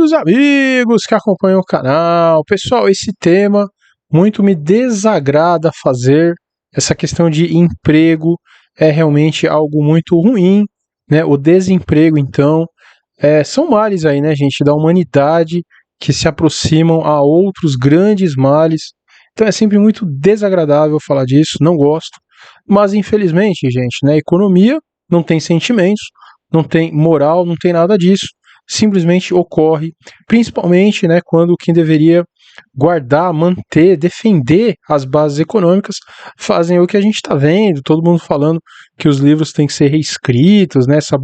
queridos amigos que acompanham o canal. Pessoal, esse tema muito me desagrada fazer. Essa questão de emprego é realmente algo muito ruim, né? O desemprego, então, são males aí, né, gente, da humanidade que se aproximam a outros grandes males. Então é sempre muito desagradável falar disso, não gosto. Mas infelizmente, gente, né, economia não tem sentimentos, não tem moral, não tem nada disso. Simplesmente ocorre, principalmente, né, quando quem deveria guardar, manter, defender as bases econômicas fazem o que a gente está vendo, todo mundo falando que os livros têm que ser reescritos, né, essa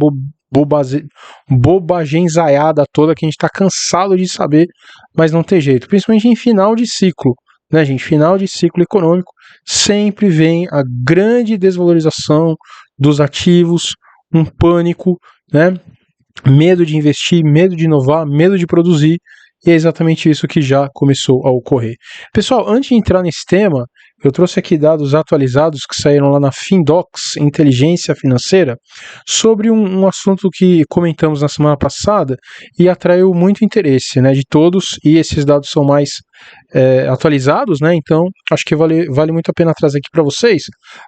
bobagenzaiada toda que a gente está cansado de saber, mas não tem jeito, principalmente em final de ciclo, né, gente, final de ciclo econômico, sempre vem a grande desvalorização dos ativos, um pânico, né, medo de investir, medo de inovar, medo de produzir, e é exatamente isso que já começou a ocorrer. Pessoal, antes de entrar nesse tema, eu trouxe aqui dados atualizados que saíram lá na Findocs, Inteligência Financeira, sobre um assunto que comentamos na semana passada e atraiu muito interesse, né, de todos, e esses dados são mais atualizados, né, então acho que vale muito a pena trazer aqui para vocês.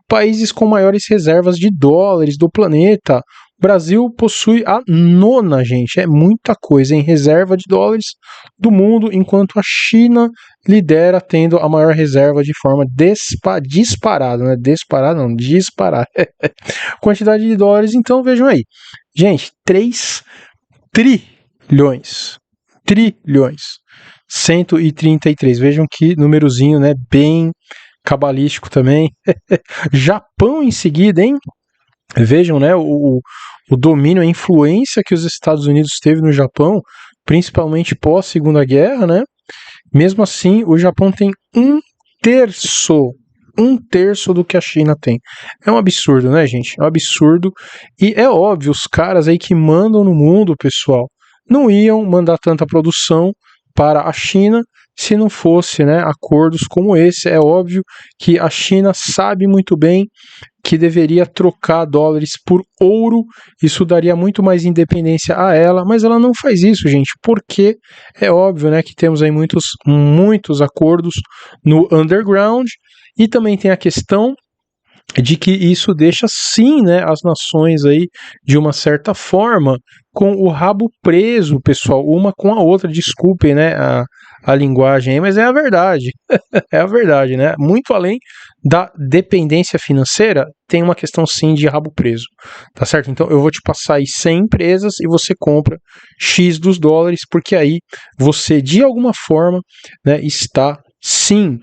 Países com maiores reservas de dólares do planeta. O Brasil possui a nona, gente, é muita coisa, em reserva de dólares do mundo, enquanto a China lidera, tendo a maior reserva de forma disparada, né? Disparada não, disparada. Quantidade de dólares, então vejam aí, gente, 3 trilhões, 133, vejam que númerozinho, né, bem cabalístico também. Japão em seguida, hein? Vejam, né, o domínio, a influência que os Estados Unidos teve no Japão, principalmente pós Segunda Guerra, né? Mesmo assim, o Japão tem um terço do que a China tem. É um absurdo, né, gente? É um absurdo. E é óbvio, os caras aí que mandam no mundo, pessoal, não iam mandar tanta produção para a China se não fosse, né, acordos como esse. É óbvio que a China sabe muito bem que deveria trocar dólares por ouro, isso daria muito mais independência a ela, mas ela não faz isso, gente, porque é óbvio, né, que temos aí muitos acordos no underground, e também tem a questão de que isso deixa sim, né, as nações aí de uma certa forma com o rabo preso, pessoal, uma com a outra. Desculpem, né, a linguagem aí, mas é a verdade. É a verdade, né? Muito além da dependência financeira, tem uma questão sim de rabo preso, tá certo? Então eu vou te passar aí 100 empresas e você compra X dos dólares, porque aí você de alguma forma, né, está sim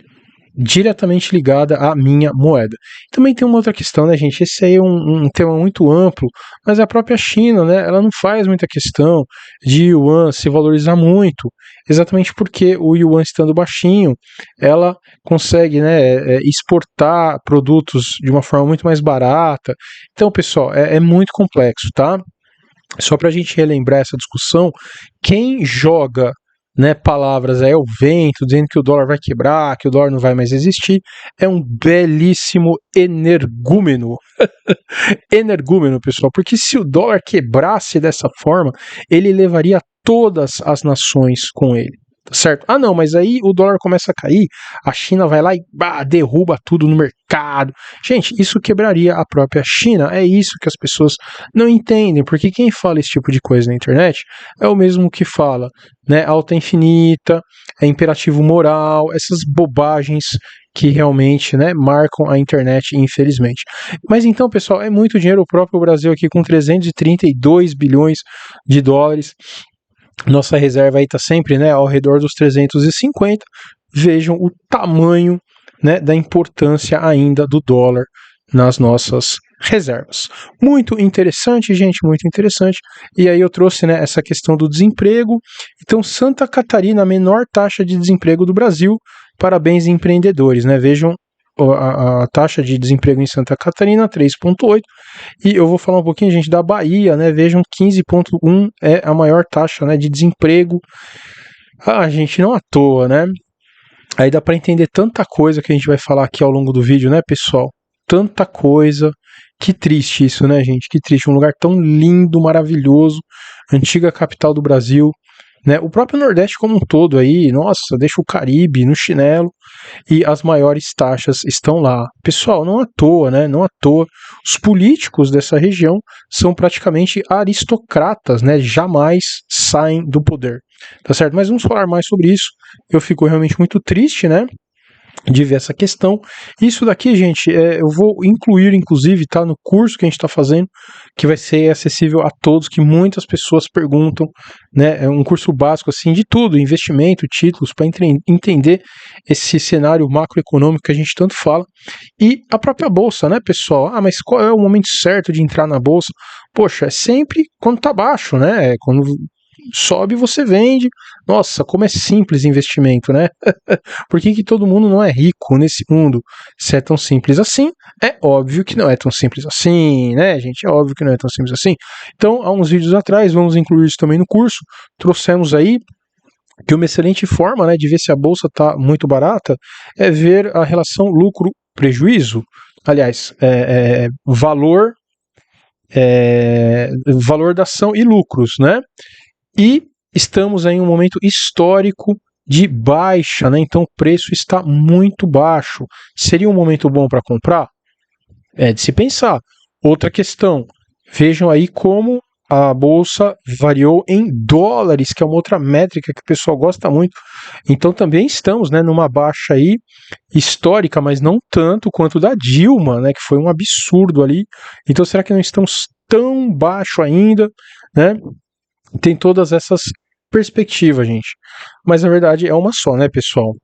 diretamente ligada à minha moeda. Também tem uma outra questão, né, gente? Esse aí é um tema muito amplo, mas a própria China, né, ela não faz muita questão de yuan se valorizar muito, exatamente porque o yuan estando baixinho, ela consegue, né, exportar produtos de uma forma muito mais barata. Então, pessoal, é muito complexo, tá? Só para a gente relembrar essa discussão, quem joga, né, palavras ao vento, dizendo que o dólar vai quebrar, que o dólar não vai mais existir, é um belíssimo energúmeno. Energúmeno, pessoal, porque se o dólar quebrasse dessa forma, ele levaria todas as nações com ele. Tá certo? Ah, não, mas aí o dólar começa a cair, a China vai lá e derruba tudo no mercado. Gente, isso quebraria a própria China. É isso que as pessoas não entendem, porque quem fala esse tipo de coisa na internet é o mesmo que fala, né, alta infinita, imperativo moral, essas bobagens que realmente, né, marcam a internet, infelizmente. Mas então, pessoal, é muito dinheiro. O próprio Brasil aqui com 332 bilhões de dólares. Nossa reserva aí está sempre, né, ao redor dos 350. Vejam o tamanho, né, da importância ainda do dólar nas nossas reservas. Muito interessante, gente, muito interessante. E aí eu trouxe, né, essa questão do desemprego. Então, Santa Catarina, a menor taxa de desemprego do Brasil. Parabéns, empreendedores, né? Vejam a taxa de desemprego em Santa Catarina, 3,8. E eu vou falar um pouquinho, gente, da Bahia, né? Vejam, 15,1 é a maior taxa, né, de desemprego. Ah, gente, não à toa, né? Aí dá para entender tanta coisa que a gente vai falar aqui ao longo do vídeo, né, pessoal? Tanta coisa. Que triste isso, né, gente? Que triste. Um lugar tão lindo, maravilhoso, antiga capital do Brasil, né? O próprio Nordeste como um todo aí, nossa, deixa o Caribe no chinelo e as maiores taxas estão lá. Pessoal, não à toa, né? Não à toa, os políticos dessa região são praticamente aristocratas, né? Jamais saem do poder, tá certo? Mas vamos falar mais sobre isso. Eu fico realmente muito triste, né, de ver essa questão. Isso daqui, gente, eu vou incluir, inclusive, tá, no curso que a gente está fazendo, que vai ser acessível a todos, que muitas pessoas perguntam, né? É um curso básico, assim, de tudo, investimento, títulos, para entender esse cenário macroeconômico que a gente tanto fala. E a própria bolsa, né, pessoal? Ah, mas qual é o momento certo de entrar na bolsa? Poxa, é sempre quando tá baixo, né? Quando sobe, você vende. Nossa, como é simples investimento, né? Por que todo mundo não é rico nesse mundo? Se é tão simples assim, é óbvio que não é tão simples assim, né, gente? É óbvio que não é tão simples assim. Então, há uns vídeos atrás, vamos incluir isso também no curso, trouxemos aí que uma excelente forma, né, de ver se a bolsa está muito barata é ver a relação lucro-prejuízo. Aliás, valor da ação e lucros, né? E estamos em um momento histórico de baixa, né? Então o preço está muito baixo. Seria um momento bom para comprar? É de se pensar. Outra questão, vejam aí como a bolsa variou em dólares, que é uma outra métrica que o pessoal gosta muito. Então também estamos, né, numa baixa aí histórica, mas não tanto quanto da Dilma, né, que foi um absurdo ali. Então será que não estamos tão baixo ainda, né? Tem todas essas perspectivas, gente. Mas na verdade é uma só, né, pessoal?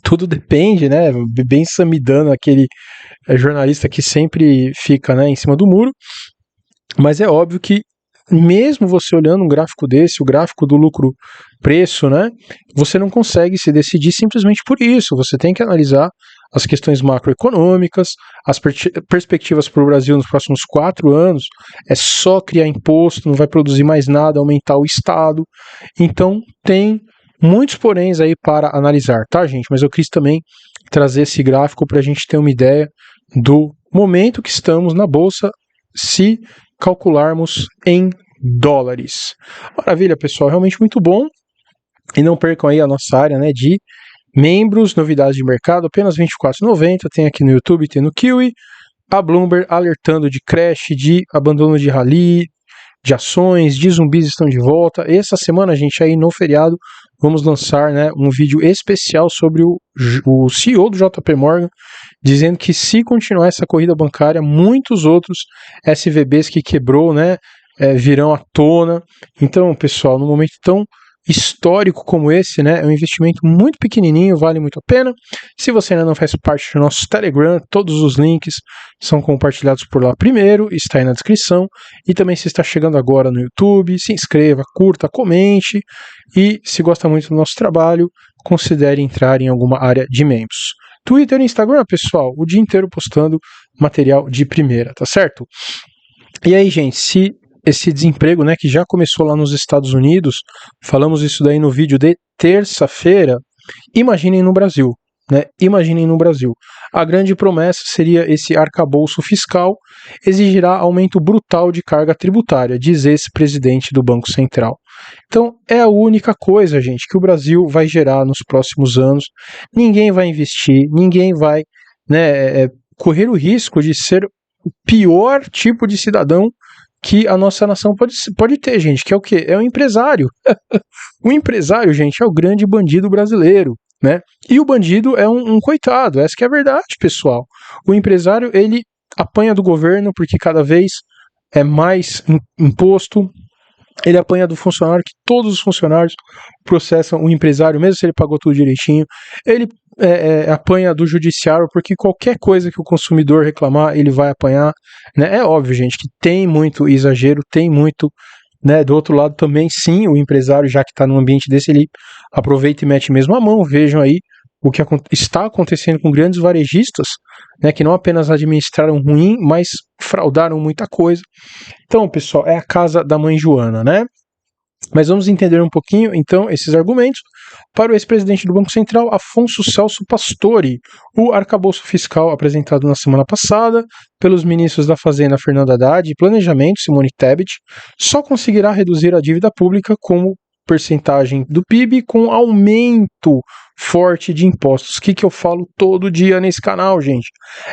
Tudo depende, né? Bem Samidano, aquele jornalista que sempre fica, né, em cima do muro. Mas é óbvio que mesmo você olhando um gráfico desse, o gráfico do lucro-preço, né, você não consegue se decidir simplesmente por isso. Você tem que analisar as questões macroeconômicas, as perspectivas para o Brasil nos próximos 4 anos. É só criar imposto, não vai produzir mais nada, aumentar o Estado. Então tem muitos poréns aí para analisar, tá, gente? Mas eu quis também trazer esse gráfico para a gente ter uma ideia do momento que estamos na Bolsa, se calcularmos em dólares. Maravilha, pessoal, realmente muito bom. E não percam aí a nossa área, né, de membros, novidades de mercado, apenas R$ 24,90. Tem aqui no YouTube, tem no Kiwi. A Bloomberg alertando de crash, de abandono de rally, de ações, de zumbis estão de volta. Essa semana, gente, aí no feriado, vamos lançar, né, um vídeo especial sobre o CEO do JP Morgan, dizendo que se continuar essa corrida bancária, muitos outros SVBs que quebrou, né, virão à tona. Então, pessoal, num momento tão histórico como esse, né, é um investimento muito pequenininho, vale muito a pena. Se você ainda não faz parte do nosso Telegram, todos os links são compartilhados por lá primeiro, está aí na descrição. E também se está chegando agora no YouTube, se inscreva, curta, comente e se gosta muito do nosso trabalho, considere entrar em alguma área de membros. Twitter e Instagram, pessoal, o dia inteiro postando material de primeira, tá certo? E aí, gente, se esse desemprego, né, que já começou lá nos Estados Unidos, falamos isso daí no vídeo de terça-feira, imaginem no Brasil, né? Imaginem no Brasil. A grande promessa seria esse arcabouço fiscal, exigirá aumento brutal de carga tributária, diz esse presidente do Banco Central. Então, é a única coisa, gente, que o Brasil vai gerar nos próximos anos. Ninguém vai investir, ninguém vai, né, correr o risco de ser o pior tipo de cidadão que a nossa nação pode ter, gente, que é o quê? É o empresário. O empresário, gente, é o grande bandido brasileiro, né? E o bandido é um coitado, essa que é a verdade, pessoal. O empresário, ele apanha do governo porque cada vez é mais imposto, ele apanha do funcionário, que todos os funcionários processam o empresário, mesmo se ele pagou tudo direitinho. Ele apanha do judiciário, porque qualquer coisa que o consumidor reclamar, ele vai apanhar, né? É óbvio, gente, que tem muito exagero, tem muito, né? Do outro lado também, sim, o empresário, já que está num ambiente desse, ele aproveita e mete mesmo a mão. Vejam aí o que está acontecendo com grandes varejistas, né, que não apenas administraram ruim, mas fraudaram muita coisa. Então, pessoal, é a casa da mãe Joana, né? Mas vamos entender um pouquinho, então, esses argumentos para o ex-presidente do Banco Central, Afonso Celso Pastore. O arcabouço fiscal apresentado na semana passada pelos ministros da Fazenda, Fernando Haddad, e Planejamento, Simone Tebet, só conseguirá reduzir a dívida pública como percentagem do PIB com aumento forte de impostos. O que eu falo todo dia nesse canal, gente?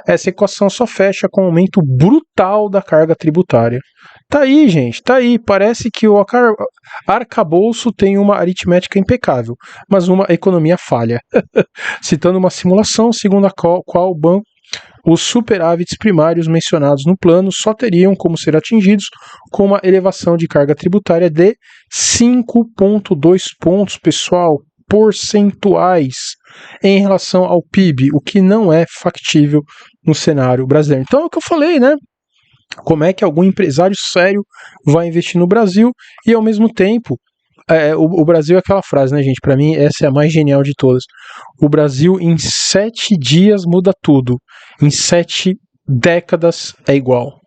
Essa equação só fecha com aumento brutal da carga tributária. Tá aí, gente, tá aí. Parece que o arcabouço tem uma aritmética impecável, mas uma economia falha. Citando uma simulação segundo a qual o banco os superávites primários mencionados no plano só teriam como ser atingidos com uma elevação de carga tributária de 5,2 pontos, pessoal, percentuais em relação ao PIB, o que não é factível no cenário brasileiro. Então é o que eu falei, né? Como é que algum empresário sério vai investir no Brasil e ao mesmo tempo o Brasil é aquela frase, né, gente? Para mim, essa é a mais genial de todas. O Brasil, em 7 dias, muda tudo. Em 7 décadas, é igual.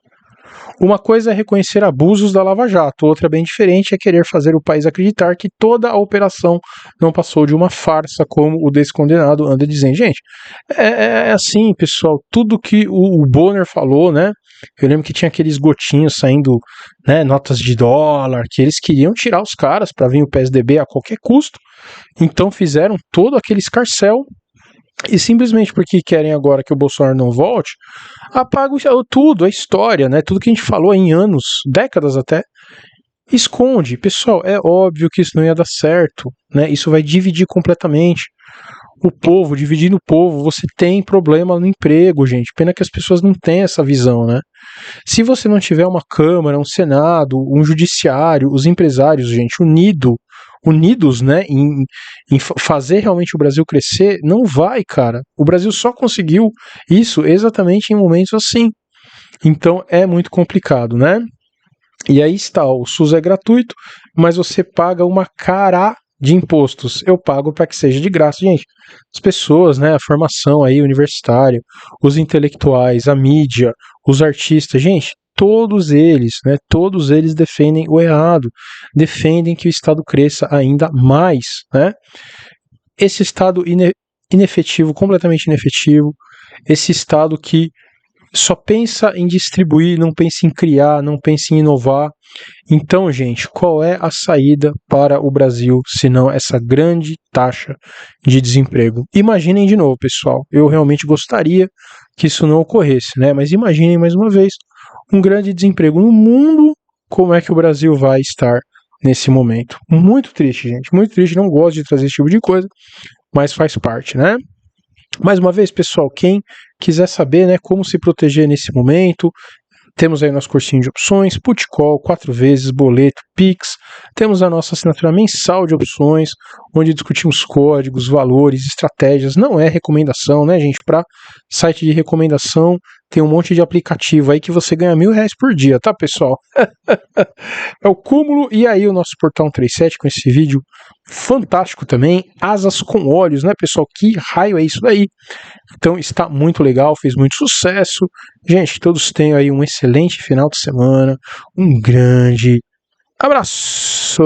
Uma coisa é reconhecer abusos da Lava Jato, outra bem diferente é querer fazer o país acreditar que toda a operação não passou de uma farsa, como o descondenado anda dizendo. Gente, é assim, pessoal, tudo que o Bonner falou, né? Eu lembro que tinha aqueles gotinhos saindo, né, notas de dólar, que eles queriam tirar os caras para vir o PSDB a qualquer custo, então fizeram todo aquele escarcéu. E simplesmente porque querem agora que o Bolsonaro não volte, apagam tudo, a história, né? Tudo que a gente falou em anos, décadas até, esconde. Pessoal, é óbvio que isso não ia dar certo, né? Isso vai dividir completamente o povo, dividindo o povo. Você tem problema no emprego, gente. Pena que as pessoas não têm essa visão, né? Se você não tiver uma Câmara, um Senado, um Judiciário, os empresários, gente, unidos, né, em fazer realmente o Brasil crescer, não vai, cara. O Brasil só conseguiu isso exatamente em momentos assim. Então é muito complicado, né? E aí está, o SUS é gratuito, mas você paga uma cara de impostos. Eu pago para que seja de graça, gente. As pessoas, né, a formação aí universitária, os intelectuais, a mídia, os artistas, gente, todos eles defendem o errado, defendem que o Estado cresça ainda mais, né? Esse Estado inefetivo, completamente inefetivo, esse Estado que só pensa em distribuir, não pensa em criar, não pensa em inovar. Então, gente, qual é a saída para o Brasil, se não essa grande taxa de desemprego? Imaginem de novo, pessoal, eu realmente gostaria que isso não ocorresse, né? Mas imaginem mais uma vez, um grande desemprego no mundo, como é que o Brasil vai estar nesse momento? Muito triste, gente, muito triste, não gosto de trazer esse tipo de coisa, mas faz parte, né? Mais uma vez, pessoal, quem quiser saber, né, como se proteger nesse momento, temos aí nosso cursinho de opções, put call, 4 vezes, boleto, Pix, temos a nossa assinatura mensal de opções, onde discutimos códigos, valores, estratégias, não é recomendação, né, gente, para site de recomendação, tem um monte de aplicativo aí que você ganha R$1.000 por dia, tá, pessoal? É o cúmulo, e aí o nosso Portal 137 com esse vídeo fantástico também, asas com olhos, né, pessoal? Que raio é isso daí? Então está muito legal, fez muito sucesso. Gente, que todos tenham aí um excelente final de semana, um grande abraço!